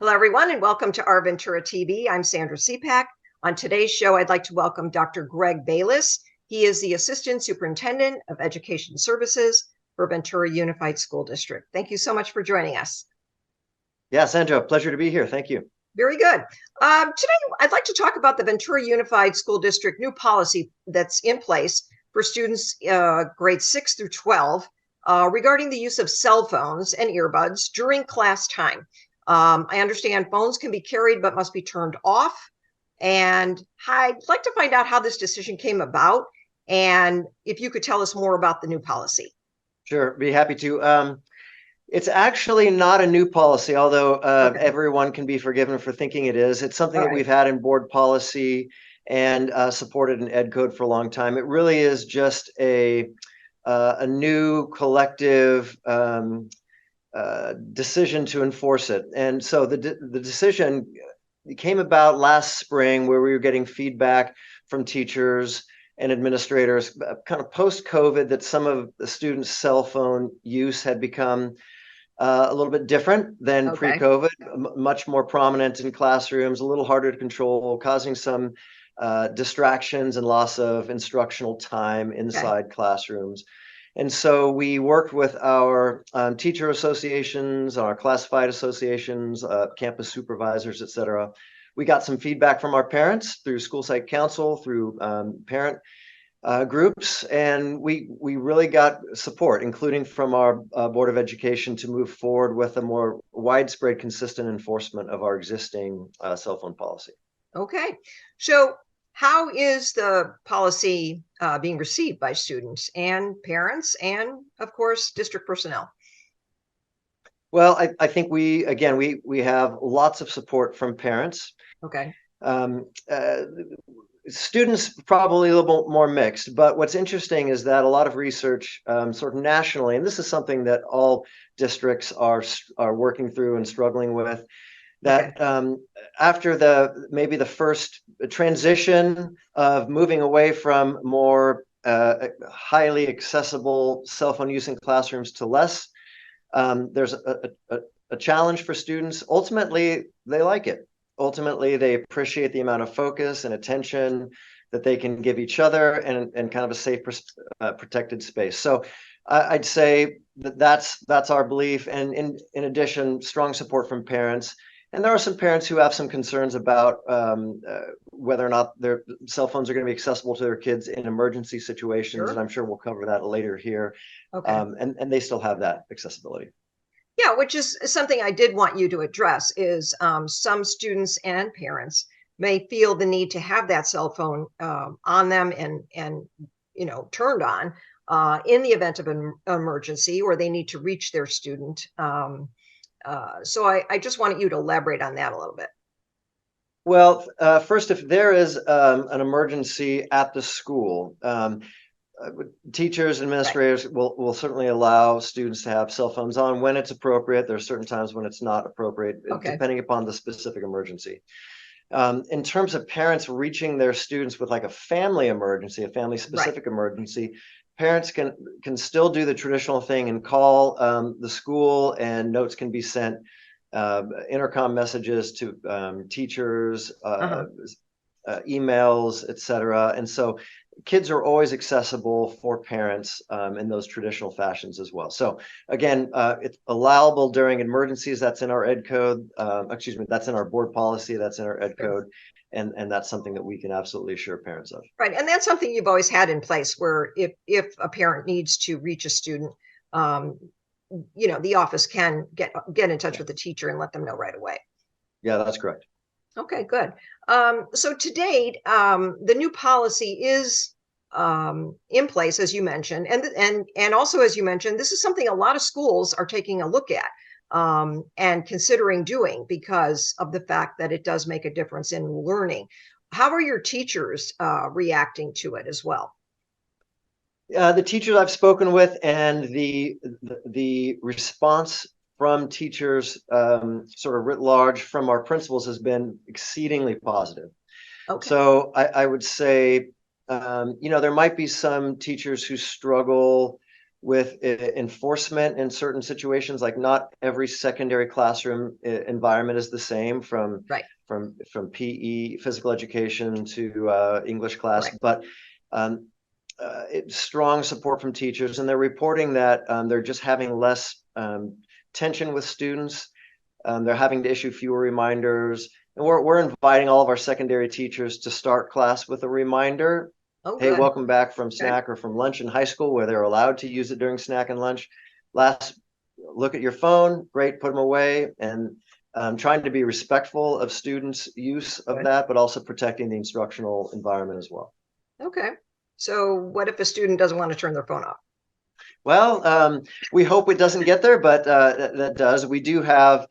Hello, everyone, and welcome to Our Ventura TV. I'm Sandra Siepak. On today's show, I'd like to welcome Dr. Greg Bayless. He is the Assistant Superintendent of Education Services for Ventura Unified School District. Thank you so much for joining us. Yeah, Sandra, pleasure to be here. Thank you. Very good. Today, I'd like to talk about the Ventura Unified School District new policy that's in place for students grades 6 through 12 regarding the use of cell phones and earbuds during class time. I understand phones can be carried but must be turned off. And I'd like to find out how this decision came about and if you could tell us more about the new policy. Sure, be happy to. It's actually not a new policy, although everyone can be forgiven for thinking it is. It's something that we've had in board policy and supported in Ed Code for a long time. It really is just a new collective decision to enforce it. And so the decision came about last spring, where we were getting feedback from teachers and administrators kind of post-COVID that some of the students' cell phone use had become a little bit different than pre-COVID, much more prominent in classrooms, a little harder to control, causing some distractions and loss of instructional time inside classrooms. And so we worked with our teacher associations, our classified associations, campus supervisors, et cetera. We got some feedback from our parents through school site council, through parent groups, and we really got support, including from our Board of Education, to move forward with a more widespread, consistent enforcement of our existing cell phone policy. Okay, so how is the policy being received by students and parents and, of course, district personnel? Well, I think we have lots of support from parents. Okay. Students probably a little bit more mixed, but what's interesting is that a lot of research sort of nationally, and this is something that all districts are working through and struggling with, that after maybe the first transition of moving away from more highly accessible cell phone use in classrooms to less, there's a challenge for students. Ultimately, they like it. Ultimately, they appreciate the amount of focus and attention that they can give each other, and kind of a safe, protected space. So I'd say that's our belief. And in addition, strong support from parents. And there are some parents who have some concerns about whether or not their cell phones are going to be accessible to their kids in emergency situations. And I'm sure we'll cover that later here. And they still have that accessibility. Yeah, which is something I did want you to address, is some students and parents may feel the need to have that cell phone on them and turned on in the event of an emergency, or they need to reach their student. So I just wanted you to elaborate on that a little bit. Well, first, if there is an emergency at the school, teachers, administrators will certainly allow students to have cell phones on when it's appropriate. There are certain times when it's not appropriate, depending upon the specific emergency. In terms of parents reaching their students with like a family emergency, a family specific emergency, parents can still do the traditional thing and call the school, and notes can be sent, intercom messages to teachers, emails, etc. And so kids are always accessible for parents in those traditional fashions as well. So again, it's allowable during emergencies. That's in our Ed Code. That's in our board policy. That's in our Ed Code. And that's something that we can absolutely assure parents of. Right. And that's something you've always had in place, where if a parent needs to reach a student, the office can get in touch with the teacher and let them know right away. Yeah, that's correct. Okay, good. So to date, the new policy is in place, as you mentioned, and also, as you mentioned, this is something a lot of schools are taking a look at and considering doing, because of the fact that it does make a difference in learning. How are your teachers reacting to it as well? The teachers I've spoken with, and the response from teachers sort of writ large from our principals has been exceedingly positive. So I would say, there might be some teachers who struggle with enforcement in certain situations. Like not every secondary classroom environment is the same, from Right. from PE, physical education, to English class, Right. but strong support from teachers, and they're reporting that they're just having less tension with students. They're having to issue fewer reminders, and we're inviting all of our secondary teachers to start class with a reminder. Oh, Hey, good. welcome back from Okay. snack or from lunch in high school, where they're allowed to use it during snack and lunch. Look at your phone. Great, put them away. And trying to be respectful of students' use of Good. that, but also protecting the instructional environment as well. Okay. So what if a student doesn't want to turn their phone off? Well, we hope it doesn't get there, but that does. We do have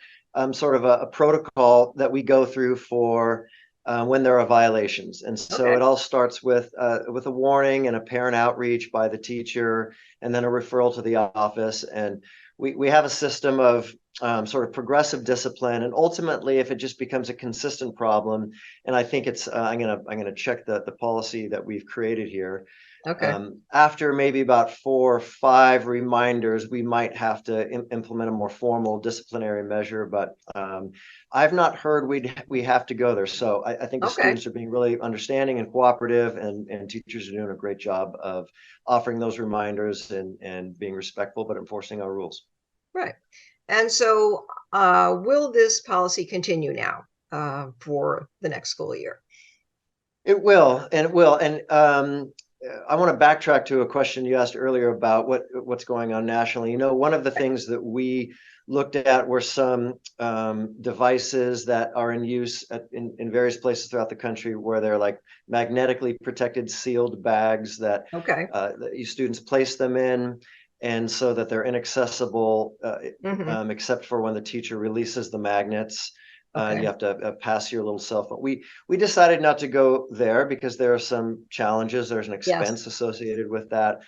sort of a protocol that we go through for when there are violations, and so Okay. it all starts with a warning and a parent outreach by the teacher, and then a referral to the office. And we have a system of sort of progressive discipline, and ultimately, if it just becomes a consistent problem, and I think it's I'm gonna check the policy that we've created here. Okay. After maybe about 4 or 5 reminders, we might have to implement a more formal disciplinary measure, but I've not heard we have to go there. So I think the Okay. students are being really understanding and cooperative, and teachers are doing a great job of offering those reminders and being respectful, but enforcing our rules. Right. And so will this policy continue now for the next school year? It will, and it will. And I want to backtrack to a question you asked earlier about what's going on nationally. You know, one of the things that we looked at were some devices that are in use in various places throughout the country, where they're like magnetically protected sealed bags that Okay. that students place them in, and so that they're inaccessible except for when the teacher releases the magnets. And you Okay. have to pass your little cell phone. We decided not to go there because there are some challenges. There's an Yes. expense associated with that.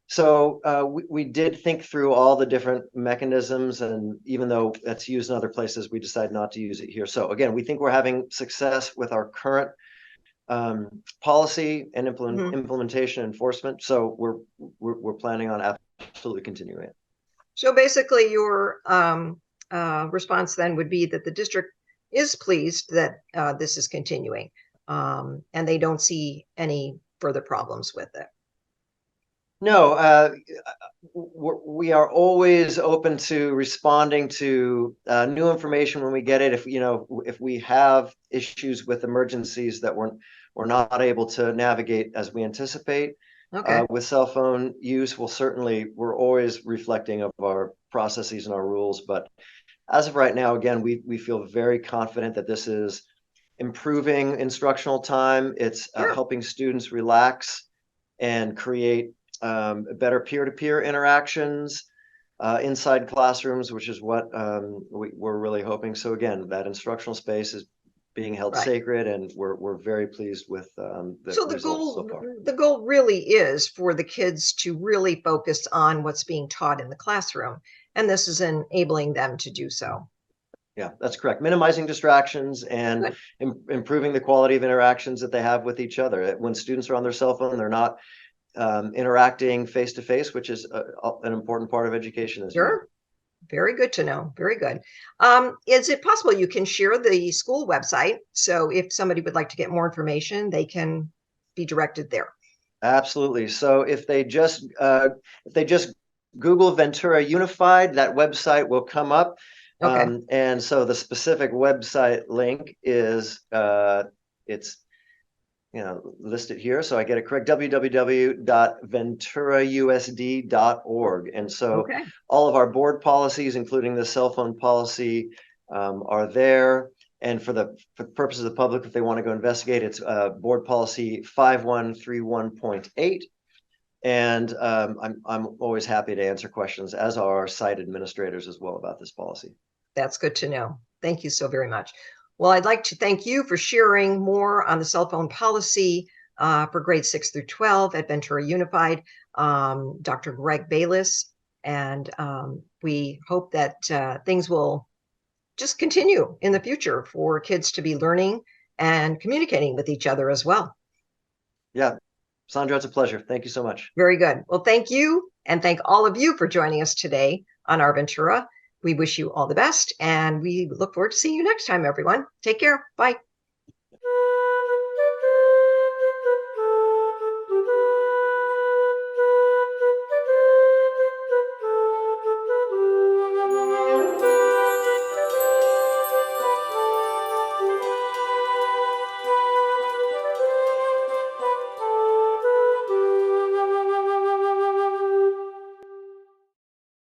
So we did think through all the different mechanisms, and even though that's used in other places, we decided not to use it here. So again, we think we're having success with our current policy and implementation enforcement. So we're planning on absolutely continuing it. So basically, your response then would be that the district is pleased that this is continuing, and they don't see any further problems with it. No, we are always open to responding to new information when we get it. If we have issues with emergencies that we're not able to navigate as we anticipate Okay. with cell phone use, we're always reflecting of our processes and our rules. But as of right now, again, we feel very confident that this is improving instructional time. It's Sure. helping students relax and create better peer-to-peer interactions inside classrooms, which is what we're really hoping. So again, that instructional space is being held Right. sacred, and we're very pleased with the So results so far. the goal really is for the kids to really focus on what's being taught in the classroom, and this is enabling them to do so. Yeah, that's correct. Minimizing distractions and Good. improving the quality of interactions that they have with each other. When students are on their cell phone, they're not interacting face to face, which is an important part of education, as you know. Sure. Very good to know. Very good. Is it possible you can share the school website? So if somebody would like to get more information, they can be directed there. Absolutely. So if they just Google Ventura Unified, that website will come up. Okay. And so the specific website link is it's listed here. So I get it correct: www.venturausd.org. And so Okay. all of our board policies, including the cell phone policy, are there. And for the purposes of the public, if they want to go investigate, it's board policy 5131.8. And I'm always happy to answer questions, as are our site administrators as well, about this policy. That's good to know. Thank you so very much. Well, I'd like to thank you for sharing more on the cell phone policy for grades 6 through 12 at Ventura Unified, Dr. Greg Bayless. And we hope that things will just continue in the future for kids to be learning and communicating with each other as well. Yeah, Sandra, it's a pleasure. Thank you so much. Very good. Well, thank you. and thank all of you for joining us today on Our Ventura. We wish you all the best, and we look forward to seeing you next time, everyone. Take care. Bye.